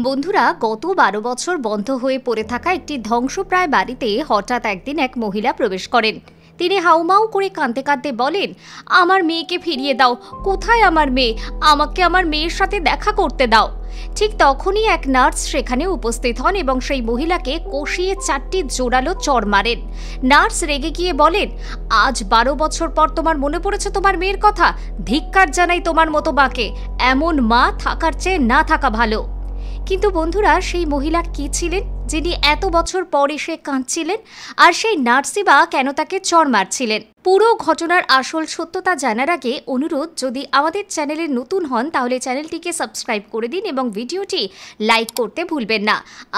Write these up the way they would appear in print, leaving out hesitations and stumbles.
বন্ধুরা, গত 12 বছর বন্ধ হয়ে পড়ে থাকা একটি ধ্বংসপ্রায় বাড়িতে হঠাৎ একদিন এক মহিলা প্রবেশ করেন। তিনি হাউমাউ করে কাঁদতে কাঁদতে বলেন, আমার মেয়েকে ফিরিয়ে দাও, কোথায় আমার মেয়ে, আমাকে আমার মেয়ের সাথে দেখা করতে দাও। ঠিক তখনই এক নার্স সেখানে উপস্থিত হন এবং সেই মহিলাকে কষিয়ে 4টি জোরালো চড় মারেন। নার্স রেগে গিয়ে বলেন, আজ 12 বছর পর তোমার মনে পড়েছে তোমার মেয়ের কথা? ধিক্কার জানাই তোমার মতো মাকে, এমন মা থাকার চেয়ে না থাকা ভালো। কিন্তু বন্ধুরা, সেই মহিলা কি ছিলেন যিনি এত বছর পর এসে কাঁদছিলেন? আর সেই নার্সই বা কেন তাকে চড় মারছিলেন? পুরো ঘটনার আসল সত্যতা জানার আগে অনুরোধ, যদি আমাদের চ্যানেলে নতুন হন তাহলে চ্যানেলটিকে সাবস্ক্রাইব করে দিন এবং ভিডিওটি লাইক করতে ভুলবেন না।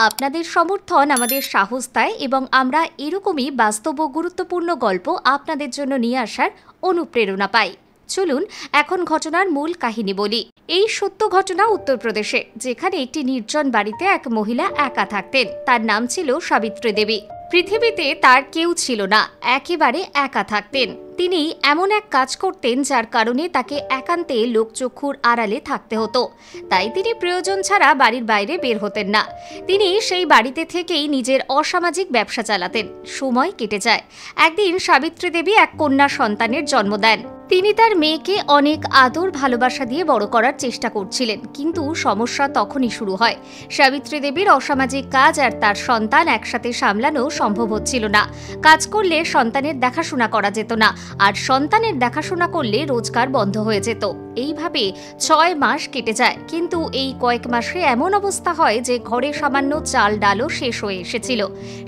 আপনাদের সমর্থন আমাদের সাহস দেয় এবং আমরা এরকমই বাস্তব ও গুরুত্বপূর্ণ গল্প আপনাদের জন্য নিয়ে আসার অনুপ্রেরণা পাই। চলুন এখন ঘটনার মূল কাহিনী বলি। এই সত্য ঘটনা উত্তরপ্রদেশে, যেখানে একটি নির্জন বাড়িতে এক মহিলা একা থাকতেন। তার নাম ছিল সাবিত্রী দেবী। পৃথিবীতে তার কেউ ছিল না, একেবারে একা থাকতেন। তিনি এমন এক কাজ করতেন যার কারণে তাকে একান্তে লোকচক্ষুর আড়ালে থাকতে হতো। তাই তিনি প্রয়োজন ছাড়া বাড়ির বাইরে বের হতেন না। তিনি সেই বাড়িতে থেকেই নিজের অসামাজিক ব্যবসা চালাতেন। সময় কেটে যায়। একদিন সাবিত্রী দেবী এক কন্যা সন্তানের জন্ম দেন। তিনি তার মেয়েকে অনেক আদর ভালোবাসা দিয়ে বড় করার চেষ্টা করছিলেন, কিন্তু সমস্যা তখনই শুরু হয়। সাবিত্রী দেবীর অসামাজিক কাজ আর তার সন্তান একসাথে সামলানো সম্ভব হচ্ছিল না। কাজ করলে সন্তানের দেখাশোনা করা যেত না, আর সন্তানের দেখাশোনা করলে রোজগার বন্ধ হয়ে যেত। এইভাবে 6 মাস কেটে যায়। কিন্তু এই কয়েক মাসে এমন অবস্থা হয় যে ঘরে সামান্য চাল ডালও শেষ হয়ে এসেছিল।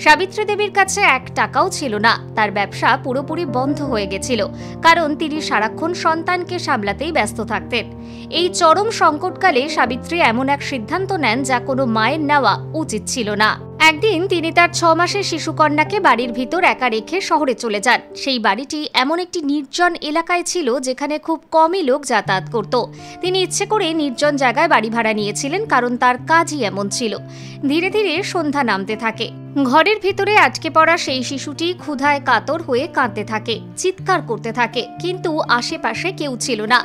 সাবিত্রী দেবীর কাছে 1 টাকাও ছিল না। তার ব্যবসা পুরোপুরি বন্ধ হয়ে গেছিল, কারণ তিনি সারাক্ষণ সন্তানকে সামলাতেই ব্যস্ত থাকতেন। এই চরম সংকটকালে সাবিত্রী এমন এক সিদ্ধান্ত নেন যা কোনো মায়ের নেওয়া উচিত ছিল না। একদিন তিনি তার 6 মাসের শিশুকন্যাকে বাড়ির ভিতর একা রেখে শহরে চলে যান। সেই বাড়িটি এমন একটি নির্জন এলাকায় ছিল যেখানে খুব কমই লোক যাতায়াত করত। তিনি ইচ্ছে করে নির্জন জায়গায় বাড়ি ভাড়া নিয়েছিলেন, কারণ তার কাজই এমন ছিল। ধীরে ধীরে সন্ধ্যা নামতে থাকে। ঘরের ভিতরে আটকে পড়া সেই শিশুটি ক্ষুধায় কাতর হয়ে কাঁদতে থাকে, চিৎকার করতে থাকে, কিন্তু আশেপাশে কেউ ছিল না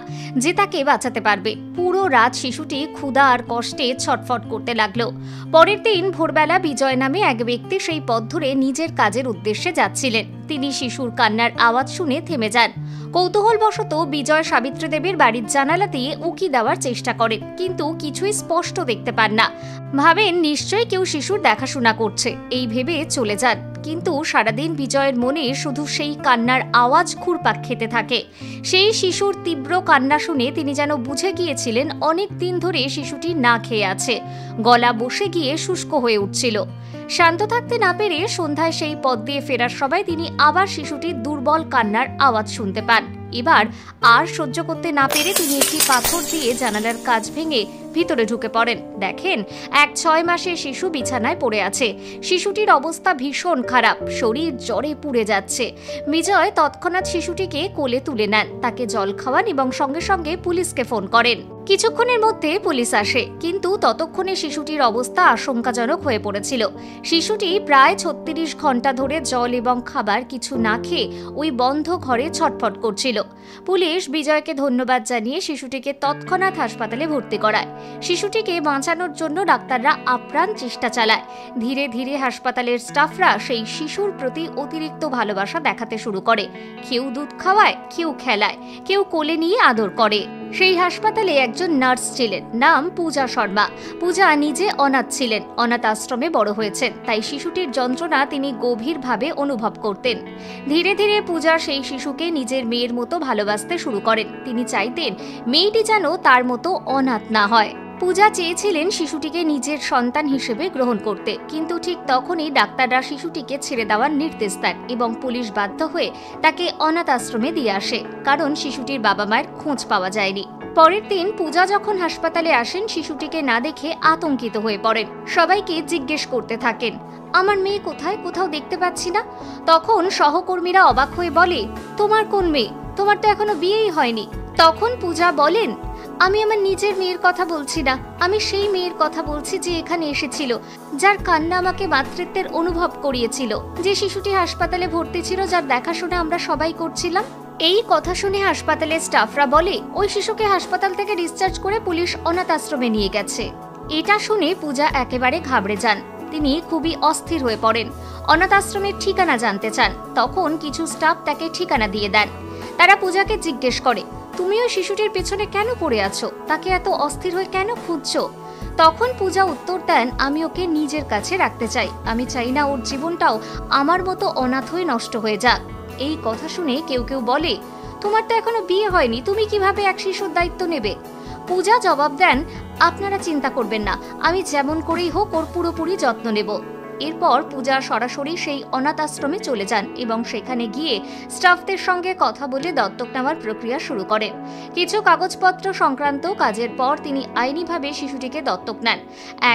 যে তাকে বাঁচাতে পারবে। পুরো রাত শিশুটি ক্ষুধা আর কষ্টে ছটফট করতে লাগলো। পরের দিন ভোরবেলা বিজয় নামে এক ব্যক্তি সেই পথ ধরে নিজের কাজের উদ্দেশ্যে যাচ্ছিলেন। তিনি শিশুর কান্নার আওয়াজ শুনে থেমে যান। কৌতূহলবশত বিজয় সাবিত্রী দেবীর বাড়ির জানালা দিয়ে উঁকি দেওয়ার চেষ্টা করেন, কিন্তু কিছুই স্পষ্ট দেখতে পান না। ভাবেন নিশ্চয়ই কেউ শিশুর দেখাশোনা করছে, এই ভেবে চলে যান। কিন্তু সারাদিন বিজয়ের মনে শুধু সেই কান্নার আওয়াজ ঘুরপাক খেতে থাকে। সেই শিশুর তীব্র কান্না শুনে তিনি যেন বুঝে গিয়েছিলেন অনেক দিন ধরে শিশুটি না খেয়ে আছে। গলা বসে গিয়ে শুষ্ক হয়ে উঠছিল। শান্ত থাকতে না পেরে সন্ধ্যায় সেই পথ দিয়ে ফেরার সময় তিনি আবার শিশুটির দুর্বল কান্নার আওয়াজ শুনতে পান। এবার আর সহ্য করতে না পেরে তিনি একটি পাথর দিয়ে জানালার কাঁচ ভেঙে ভিতরে ঢুকে পড়েন। দেখেন এক 6 মাসের শিশু বিছানায় পড়ে আছে। শিশুটির অবস্থা ভীষণ খারাপ, শরীর জ্বরে পুড়ে যাচ্ছে। বিজয় তৎক্ষণাৎ শিশুটিকে কোলে তুলে নেন, তাকে জল খাওয়ান এবং সঙ্গে সঙ্গে পুলিশকে ফোন করেন। কিছুক্ষণের মধ্যে পুলিশ আসে, কিন্তু ততক্ষণে শিশুটির অবস্থা আশঙ্কাজনক হয়ে পড়েছিল। শিশুটি প্রায় 36 ঘন্টা ধরে জল এবং খাবার কিছু না খেয়ে ওই বন্ধ ঘরে ছটফট করছিল। পুলিশ বিজয়কে ধন্যবাদ জানিয়ে শিশুটিকে তৎক্ষণাৎ হাসপাতালে ভর্তি করায়। শিশুটিকে বাঁচানোর জন্য ডাক্তাররা আপ্রাণ চেষ্টা চালায়। ধীরে ধীরে হাসপাতালের স্টাফরা সেই শিশুর প্রতি অতিরিক্ত ভালোবাসা দেখাতে শুরু করে। কেউ দুধ খাওয়ায়, কেউ খেলায়, কেউ কোলে নিয়ে আদর করে। সেই হাসপাতালে একজন নার্স ছিলেন, নাম পূজা শর্মা। পূজা নিজে অনাথ ছিলেন, অনাথ আশ্রমে বড় হয়েছেন, তাই শিশুটির যন্ত্রণা তিনি গভীরভাবে অনুভব করতেন। ধীরে ধীরে পূজা সেই শিশুকে নিজের মেয়ের মতো ভালোবাসতে শুরু করেন। তিনি চাইতেন মেয়েটি যেন তার মতো অনাথ না হয়। পূজা চেয়েছিলেন শিশুটিকে নিজের সন্তান হিসেবে গ্রহণ করতে, কিন্তু ঠিক তখনই ডাক্তাররা শিশুটিকে ছেড়ে দেওয়ার নির্দেশ দেন এবং পুলিশ বাধ্য হয়ে তাকে অনাথ আশ্রমে দিয়ে আসে, কারণ শিশুটির বাবা মায়ের খোঁজ পাওয়া যায়নি। পরের দিন পূজা যখন হাসপাতালে আসেন, শিশুটিকে না দেখে আতঙ্কিত হয়ে পড়েন। সবাইকে জিজ্ঞেস করতে থাকেন, আমার মেয়ে কোথায়, কোথাও দেখতে পাচ্ছি না। তখন সহকর্মীরা অবাক হয়ে বলে, তোমার কোন মেয়ে? তোমার তো এখনো বিয়েই হয়নি। তখন পূজা বলেন, আমি আমার নিজের মেয়ের কথা বলছি না, আমি সেই মেয়ের কথা বলছি যে এখানে এসেছিল, যার কান্না আমাকে মাতৃত্বের অনুভব করিয়েছিল, যে শিশুটি হাসপাতালে ভর্তি ছিল, যার দেখাশোনা আমরা সবাই করছিলাম। এই কথা শুনে হাসপাতালের স্টাফরা বলে, ওই শিশুকে হাসপাতাল থেকে ডিসচার্জ করে পুলিশ অনাথ আশ্রমে নিয়ে গেছে। এটা শুনে পূজা একেবারে ঘাবড়ে যান। তিনি খুবই অস্থির হয়ে পড়েন। অনাথ আশ্রমের ঠিকানা জানতে চান। তখন কিছু স্টাফ তাকে ঠিকানা দিয়ে দেন। তারা পূজাকে জিজ্ঞেস করে, তুমি ওই শিশুটির পেছনে কেন পড়ে আছো? তাকে এত অস্থির হয়ে কেন খুঁজছো? তখন পূজা উত্তর দেন, আমি ওকে নিজের কাছে রাখতে চাই। আমি চাই না ওর জীবনটাও আমার মতো অনাথ হয়ে নষ্ট হয়ে যাক। এই কথা শুনে কেউ কেউ বলে, তোমার তো এখনো বিয়ে হয়নি, তুমি কিভাবে এক শিশুর দায়িত্ব নেবে? পূজা জবাব দেন, আপনারা চিন্তা করবেন না, আমি যেমন করেই হোক ওর পুরোপুরি যত্ন নেব। এরপর পূজা সরাসরি সেই অনাথ আশ্রমে চলে যান এবং সেখানে গিয়ে স্টাফদের সঙ্গে কথা বলে দত্তক নেওয়ার প্রক্রিয়া শুরু করেন। কিছু কাগজপত্র সংক্রান্ত কাজের পর তিনি আইনিভাবে শিশুটিকে দত্তক নেন।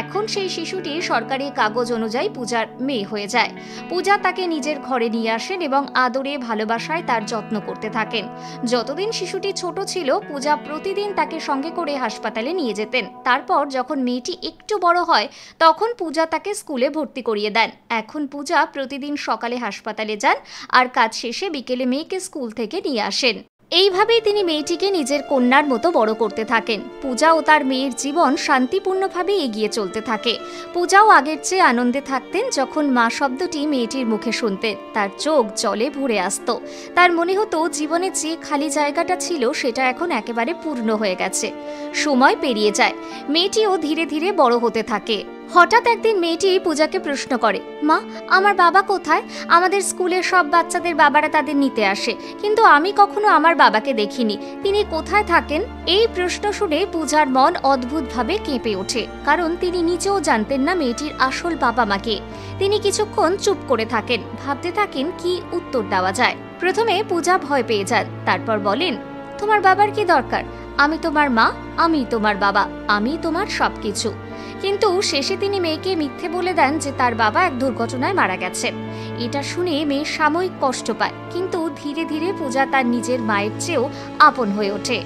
এখন সেই শিশুটি সরকারি কাগজ অনুযায়ী পূজার মেয়ে হয়ে যায়। পূজা তাকে নিজের ঘরে নিয়ে আসেন এবং আদরে ভালোবাসায় তার যত্ন করতে থাকেন। যতদিন শিশুটি ছোট ছিল, পূজা প্রতিদিন তাকে সঙ্গে করে হাসপাতালে নিয়ে যেতেন। তারপর যখন মেয়েটি একটু বড় হয়, তখন পূজা তাকে স্কুলে ভর্তি করিয়ে দেন। এখন পূজা প্রতিদিন সকালে হাসপাতালে যান আর কাজ শেষে বিকেলে মেয়েকে স্কুল থেকে নিয়ে আসেন। এইভাবেই তিনি মেয়েটিকে নিজের কন্যার মতো বড় করতে থাকেন। পূজা ও তার মেয়ের জীবন শান্তিপূর্ণভাবে এগিয়ে চলতে থাকে। পূজাও আগের চেয়ে আনন্দে থাকতেন। যখন মা শব্দটি মেয়েটির মুখে শুনতেন, তার চোখ জলে ভরে আসত। তার মনে হতো জীবনে যে খালি জায়গাটা ছিল সেটা এখন একেবারে পূর্ণ হয়ে গেছে। সময় পেরিয়ে যায়, মেয়েটিও ধীরে ধীরে বড় হতে থাকে। হঠাৎ একদিন মেয়েটি পূজাকে প্রশ্ন করে, মা, আমার বাবা কোথায়? আমাদের স্কুলের সব বাচ্চাদের বাবারা তাদের নিতে আসে, কিন্তু আমি কখনো আমার বাবাকে দেখিনি। তিনি কোথায় থাকেন? এই প্রশ্ন শুনে পূজার মন অদ্ভুতভাবে কেঁপে ওঠে, কারণ তিনি নিজেও জানতেন না মেয়েটির আসল বাবা মাকে। তিনি কিছুক্ষণ চুপ করে থাকেন, ভাবতে থাকেন কি উত্তর দেওয়া যায়। প্রথমে পূজা ভয় পেয়ে যান, তারপর বলেন, তোমার বাবার কি দরকার? আমি তোমার মা, আমি তোমার বাবা, আমি তোমার সবকিছু। কিন্তু শেষে তিনি মেয়েকে মিথ্যে বলে দেন যে তার বাবা এক দুর্ঘটনায় মারা গেছেন। এটা শুনে মেয়ে সাময়িক কষ্ট পায়, কিন্তু ধীরে ধীরে পূজা তার নিজের মায়ের চেয়েও আপন হয়ে ওঠে।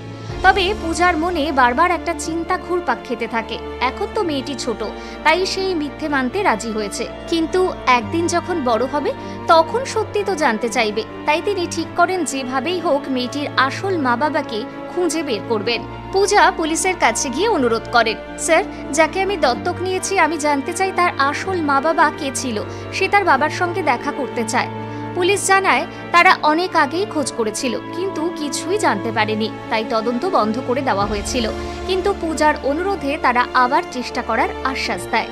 তবে পূজার মনে বারবার একটা চিন্তা ঘুরপাক খেতে থাকে। এখন তো মেয়েটি ছোট, তাই সেই মিথ্যে মানতে রাজি হয়েছে, কিন্তু একদিন যখন বড় হবে তখন সত্যি তো জানতে চাইবে। তাই তিনি ঠিক করেন যেভাবেই হোক মেয়েটির আসল মা বাবাকে খুঁজে বের করবেন। পূজা পুলিশের কাছে গিয়ে অনুরোধ করেন, স্যার, যাকে আমি দত্তক নিয়েছি আমি জানতে চাই তার আসল মা বাবা কে ছিল। সে তার বাবার সঙ্গে দেখা করতে চায়। পুলিশ জানায় তারা অনেক আগেই খোঁজ করেছিল, কিন্তু কিছুই জানতে পারেনি, তাই তদন্ত বন্ধ করে দেওয়া হয়েছিল। কিন্তু পূজার অনুরোধে তারা আবার চেষ্টা করার আশ্বাস দেয়।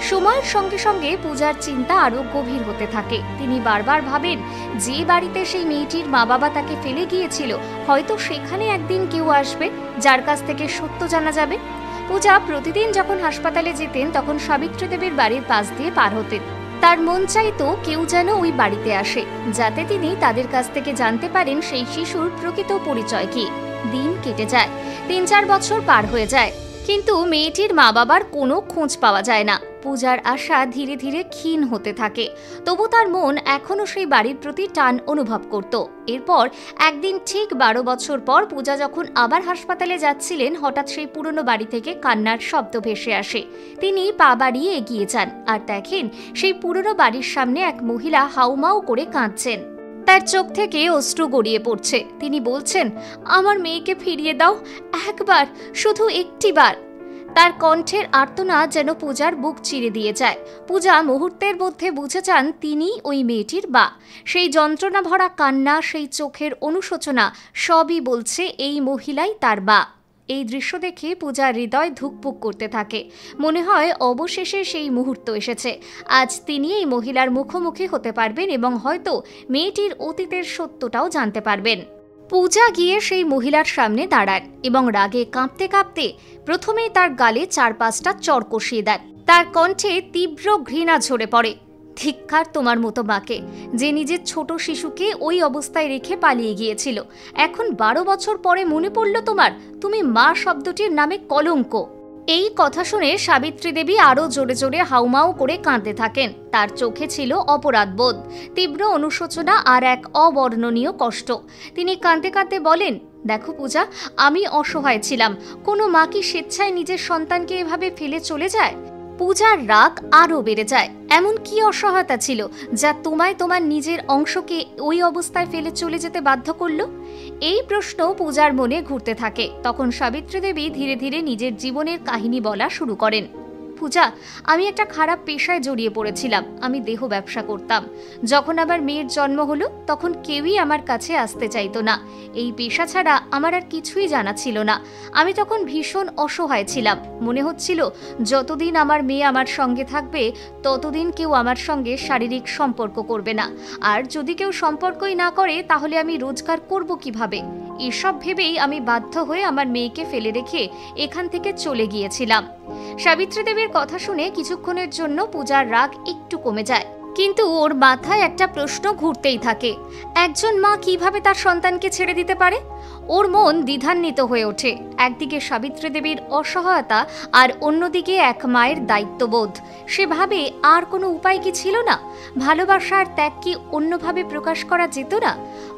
সময়ের সঙ্গে সঙ্গে পূজার চিন্তা আরো গভীর হতে থাকে। তিনি বারবার ভাবেন, যে বাড়িতে সেই মেয়েটির মা বাবা তাকে ফেলে গিয়েছিল, হয়তো সেখানে একদিন কেউ আসবে যার কাছ থেকে সত্য জানা যাবে। পূজা প্রতিদিন যখন হাসপাতালে যেতেন, তখন সাবিত্রী দেবীর বাড়ির পাশ দিয়ে পার হতেন। তার মন চাইতো কেউ যেন ওই বাড়িতে আসে, যাতে তিনি তাদের কাছ থেকে জানতে পারেন সেই শিশুর প্রকৃত পরিচয় কি। দিন কেটে যায়, ৩-৪ বছর পার হয়ে যায়, কিন্তু মেয়েটির মা বাবার কোনো খোঁজ পাওয়া যায় না। পূজার আশা ধীরে ধীরে ক্ষীণ হতে থাকে, তবু তার মন এখনো সেই বাড়ির প্রতি টান অনুভব করত। এরপর একদিন ঠিক 12 বছর পর পূজা যখন আবার হাসপাতালে যাচ্ছিলেন, হঠাৎ সেই পুরনো বাড়ি থেকে কান্নার শব্দ ভেসে আসে। তিনি পা বাড়িয়ে এগিয়ে যান আর দেখেন সেই পুরনো বাড়ির সামনে এক মহিলা হাউমাউ করে কাঁদছেন। তার চোখ থেকে অশ্রু গড়িয়ে পড়ছে। তিনি বলছেন, আমার মেয়েকে ফিরিয়ে দাও, একবার, শুধু একটিবার। তার কণ্ঠের আর্তনাদ যেন পূজার বুক চিরে দিয়ে যায়। পূজা মুহূর্তের মধ্যে বুঝে যান তিনিই ওই মেয়েটির মা। সেই যন্ত্রণা ভরা কান্না, সেই চোখের অনুশোচনা, সবই বলছে এই মহিলাই তার মা। এই দৃশ্য দেখে পূজার হৃদয় ধুকপুক করতে থাকে। মনে হয় অবশেষে সেই মুহূর্ত এসেছে। আজ তিনি এই মহিলার মুখোমুখি হতে পারবেন এবং হয়তো মেয়েটির অতীতের সত্যটাও জানতে পারবেন। পূজা গিয়ে সেই মহিলার সামনে দাঁড়ান এবং রাগে কাঁপতে কাঁপতে প্রথমেই তার গালে 4-5টা চড় কষিয়ে দেন। তার কণ্ঠে তীব্র ঘৃণা ঝরে পড়ে। ধিক্কার তোমার মতো মাকে, যে নিজের ছোট শিশুকে ওই অবস্থায় রেখে পালিয়ে গিয়েছিল। এখন 12 বছর পরে মনে পড়ল তোমার, তুমি মা শব্দটির নামে কলঙ্ক। এই কথা শুনে সাবিত্রী দেবী আরো জোরে জোরে হাউমাউ করে কাঁদতে থাকেন। তার চোখে ছিল অপরাধবোধ, তীব্র অনুশোচনা আর এক অবর্ণনীয় কষ্ট। তিনি কাঁদতে কাঁদতে বলেন, দেখো পূজা, আমি অসহায় ছিলাম। কোনো মা কি স্বেচ্ছায় নিজের সন্তানকে এভাবে ফেলে চলে যায়? পূজার রাগ আরো বেড়ে যায়। এমন কি অসহায়তা ছিল যা তোমায় তোমার নিজের অংশকে ওই অবস্থায় ফেলে চলে যেতে বাধ্য করলো? এই প্রশ্ন পূজার মনে ঘুরতে থাকে। তখন সাবিত্রী দেবী ধীরে ধীরে নিজের জীবনের কাহিনী বলা শুরু করেন। পূজা, আমি একটা খারাপ পেশায় জড়িয়ে পড়েছিলাম। আমি দেহ ব্যবসা করতাম। যখন আমার মেয়ের জন্ম হলো তখন কেউই আমার কাছে আসতে চাইতো না। এই পেশা ছাড়া আমার আর কিছুই জানা ছিল না। আমি তখন ভীষণ অসহায় ছিলাম। মনে হচ্ছিল যতদিন আমার মেয়ে আমার সঙ্গে থাকবে ততদিন কেউ আমার সঙ্গে শারীরিক সম্পর্ক করবে না, আর যদি কেউ সম্পর্কই না করে তাহলে আমি রোজগার করব কিভাবে? এসব ভেবেই আমি বাধ্য হয়ে আমার মেয়েকে ফেলে রেখে এখান থেকে চলে গিয়েছিলাম। সাবিত্রী দেবীর কথা শুনে কিছুক্ষণের জন্য পূজার রাগ একটু কমে যায়, কিন্তু ওর মাথায় একটা প্রশ্ন ঘুরতেই থাকে, একজন মা কিভাবে তার সন্তানকে ছেড়ে দিতে পারে? ওর মন দ্বিধান্বিত হয়ে ওঠে। একদিকে সাবিত্রী দেবীর অসহায়তা আর অন্যদিকে এক মায়ের দায়িত্ববোধ। সে ভাবে আর কোনো উপায় কি ছিল না? ভালোবাসা আর ত্যাগ কি অন্যভাবে প্রকাশ করা যেত না?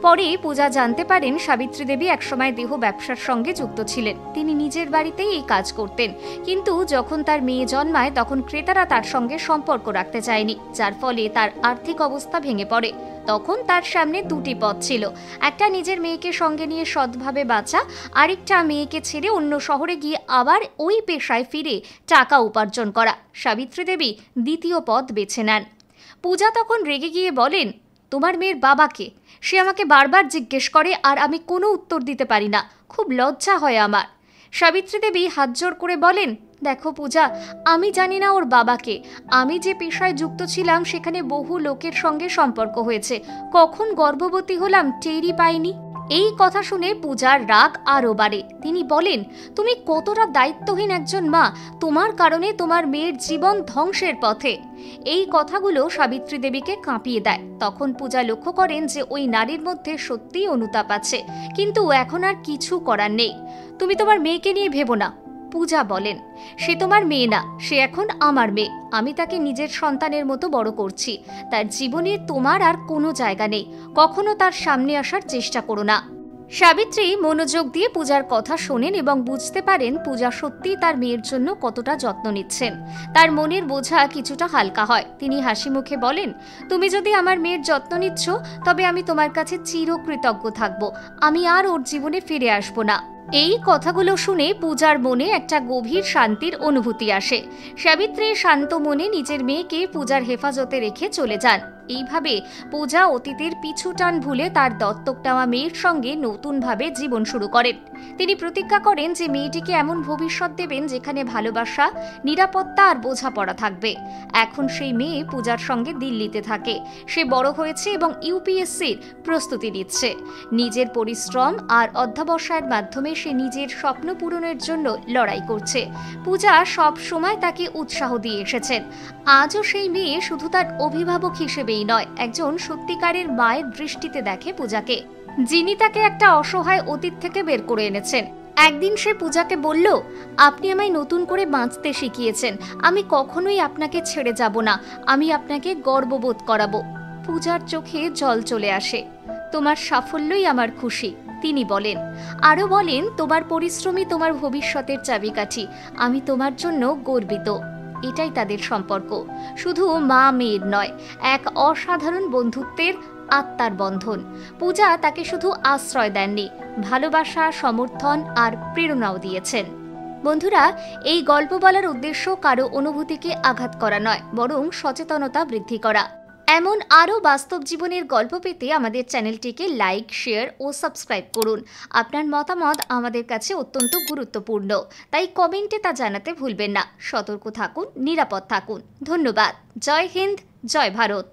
পরে পূজা জানতে পারেন সাবিত্রী দেবী একসময় দেহ ব্যবসার সঙ্গে যুক্ত ছিলেন। তিনি নিজের বাড়িতেই এই কাজ করতেন, কিন্তু যখন তার মেয়ে জন্মায় তখন ক্রেতারা তার সঙ্গে সম্পর্ক রাখতে চায়নি, যার ফলে তার আর্থিক অবস্থা ভেঙে পড়ে। তখন তার সামনে দুটি পথ ছিল, একটা নিজের মেয়েকে সঙ্গে নিয়ে সৎভাবে বাঁচা, আরেকটা মেয়েকে ছেড়ে অন্য শহরে গিয়ে আবার ওই পেশায় ফিরে টাকা উপার্জন করা। সাবিত্রী দেবী দ্বিতীয় পথ বেছে নেন। পূজা তখন রেগে গিয়ে বলেন, তোমার মেয়ের বাবাকে? সে আমাকে বারবার জিজ্ঞেস করে আর আমি কোনো উত্তর দিতে পারি না, খুব লজ্জা হয় আমার। সাবিত্রী দেবী হাত জোড় করে বলেন, দেখো পূজা, আমি জানি না ওর বাবাকে। আমি যে পেশায় যুক্ত ছিলাম সেখানে বহু লোকের সঙ্গে সম্পর্ক হয়েছে, কখন গর্ভবতী হলাম টেরই পাইনি। এই কথা শুনে পূজার রাগ আরও বাড়ে। তিনি বলেন, তুমি কতটা দায়িত্বহীন একজন মা, তোমার কারণে তোমার মেয়ের জীবন ধ্বংসের পথে। এই কথাগুলো সাবিত্রী দেবীকে কাঁপিয়ে দেয়। তখন পূজা লক্ষ্য করেন যে ওই নারীর মধ্যে সত্যিই অনুতাপ আছে, কিন্তু এখন আর কিছু করার নেই। তুমি তোমার মেয়েকে নিয়ে ভেবো না। পূজা বলেন, সে তোমার মেয়ে না, সে এখন আমার মেয়ে। আমি তাকে নিজের সন্তানের মতো বড় করছি। তার জীবনে তোমার আর কোনো জায়গা নেই। কখনো তার সামনে আসার চেষ্টা করো না। সাবিত্রী মনোযোগ দিয়ে পূজার কথা শোনেন এবং বুঝতে পারেন পূজা সত্যিই তার মেয়ের জন্য কতটা যত্ন নিচ্ছেন। তার মনের বোঝা কিছুটা হালকা হয়। তিনি হাসি মুখে বলেন, তুমি যদি আমার মেয়ের যত্ন নিচ্ছ তবে আমি তোমার কাছে চিরকৃতজ্ঞ থাকব। আমি আর ওর জীবনে ফিরে আসবো না। এই কথাগুলো শুনে পূজার মনে একটা গভীর শান্তির অনুভূতি আসে। সাবিত্রী শান্ত মনে নিজের মেয়েকে পূজার হেফাজতে রেখে চলে যান। এইভাবে পূজা অতীতের পিছুটান ভুলে তার দত্তক নেওয়া মেয়ের সঙ্গে নতুনভাবে জীবন শুরু করেন। তিনি প্রতিজ্ঞা করেন যে মেয়েটিকে এমন ভবিষ্যৎ দেবেন যেখানে ভালোবাসা, নিরাপত্তা আর বোঝাপড়া থাকবে। এখন সেই মেয়ে পূজার সঙ্গে দিল্লিতে থাকে। সে বড় হয়েছে এবং ইউপিএসসির প্রস্তুতি নিচ্ছে। নিজের পরিশ্রম আর অধ্যবসায়ের মাধ্যমে সে নিজের স্বপ্ন পূরণের জন্য লড়াই করছে। পূজা সব সময় তাকে উৎসাহ দিয়ে এসেছেন। আজও সেই মেয়ে শুধু তার অভিভাবক হিসেবেই নয়, একজন সত্যিকারের মায়ের দৃষ্টিতে দেখে পূজাকে, যিনি তাকে একটা অসহায় অতীত থেকে বের করে এনেছেন। একদিন সে পূজাকে বলল, আপনি আমায় নতুন করে বাঁচতে শিখিয়েছেন। আমি কখনোই আপনাকে ছেড়ে যাব না। আমি আপনাকে গর্ববোধ করাবো। পূজার চোখে জল চলে আসে। তোমার সাফল্যই আমার খুশি, তিনি বলেন। আরও বলেন, তোমার পরিশ্রমই তোমার ভবিষ্যতের চাবিকাঠি। আমি তোমার জন্য গর্বিত। এটাই তাদের সম্পর্ক, শুধু মা মেয়ের নয়, এক অসাধারণ বন্ধুত্বের আত্মার বন্ধন। পূজা তাকে শুধু আশ্রয় দেননি, ভালোবাসা, সমর্থন আর প্রেরণাও দিয়েছেন। বন্ধুরা, এই গল্প বলার উদ্দেশ্য কারো অনুভূতিকে আঘাত করা নয়, বরং সচেতনতা বৃদ্ধি করা। এমন আরও বাস্তব জীবনের গল্প পেতে আমাদের চ্যানেলটিকে লাইক, শেয়ার ও সাবস্ক্রাইব করুন। আপনার মতামত আমাদের কাছে অত্যন্ত গুরুত্বপূর্ণ, তাই কমেন্টে তা জানাতে ভুলবেন না। সতর্ক থাকুন, নিরাপদ থাকুন। ধন্যবাদ। জয় হিন্দ, জয় ভারত।